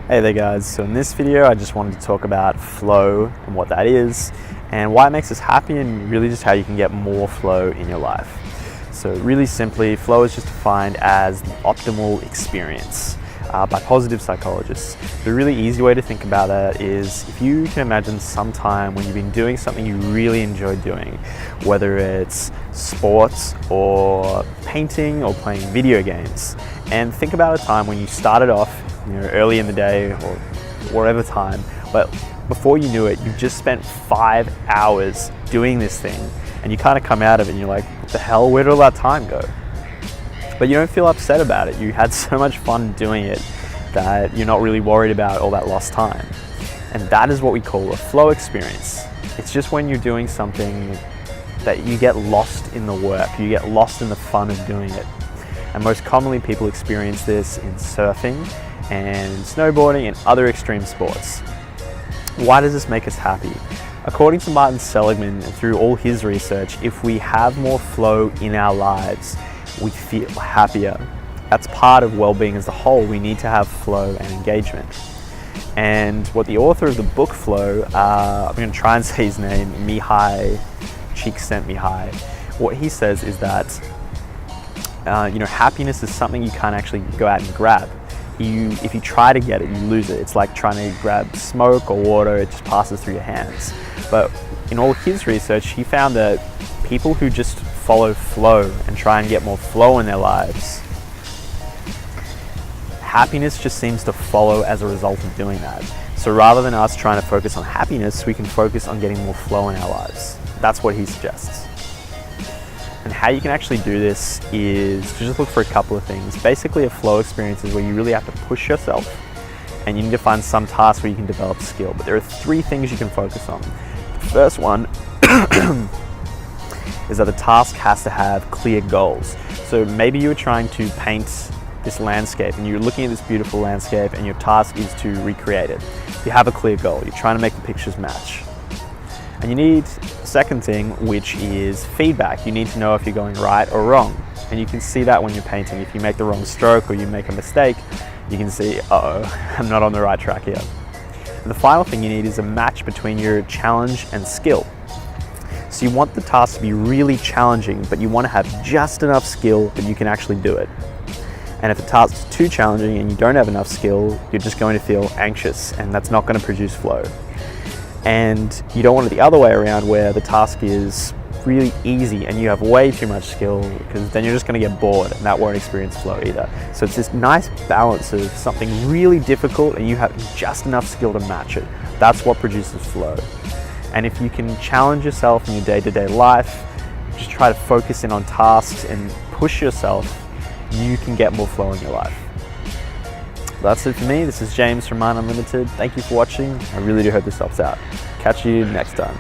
Hey there guys, so in this video I just wanted to talk about flow and what that is and why it makes us happy, and really just how you can get more flow in your life. So really simply, flow is just defined as the optimal experience by positive psychologists. The really easy way to think about that is if you can imagine some time when you've been doing something you really enjoy doing, whether it's sports or painting or playing video games, and think about a time when you started off early in the day or whatever time, but before you knew it, you just spent 5 hours doing this thing, and you kind of come out of it and you're like, what the hell, where did all that time go? But you don't feel upset about it. You had so much fun doing it that you're not really worried about all that lost time. And that is what we call a flow experience. It's just when you're doing something that you get lost in the work, you get lost in the fun of doing it. And most commonly people experience this in surfing and snowboarding and other extreme sports. Why does this make us happy? According to Martin Seligman, and through all his research, if we have more flow in our lives, we feel happier. That's part of well-being as a whole. We need to have flow and engagement. And what the author of the book Flow, I'm going to try and say his name, Mihaly Csikszentmihalyi, what he says is that happiness is something you can't actually go out and grab. If you try to get it, you lose it. It's like trying to grab smoke or water, it just passes through your hands. But in all his research, he found that people who just follow flow and try and get more flow in their lives, happiness just seems to follow as a result of doing that. So rather than us trying to focus on happiness, we can focus on getting more flow in our lives. That's what he suggests. And how you can actually do this is to just look for a couple of things. Basically, a flow experience is where you really have to push yourself and you need to find some task where you can develop skill. But there are 3 things you can focus on. The first one is that the task has to have clear goals. So maybe you were trying to paint this landscape and you're looking at this beautiful landscape and your task is to recreate it. You have a clear goal. You're trying to make the pictures match. And you need a second thing, which is feedback. You need to know if you're going right or wrong. And you can see that when you're painting. If you make the wrong stroke or you make a mistake, you can see, I'm not on the right track here. And the final thing you need is a match between your challenge and skill. So you want the task to be really challenging, but you want to have just enough skill that you can actually do it. And if the task is too challenging and you don't have enough skill, you're just going to feel anxious, and that's not going to produce flow. And you don't want it the other way around, where the task is really easy and you have way too much skill, because then you're just going to get bored and that won't experience flow either. So it's this nice balance of something really difficult and you have just enough skill to match it. That's what produces flow. And if you can challenge yourself in your day-to-day life, just try to focus in on tasks and push yourself, you can get more flow in your life. That's it for me. This is James from Mind Unlimited. Thank you for watching. I really do hope this helps out. Catch you next time.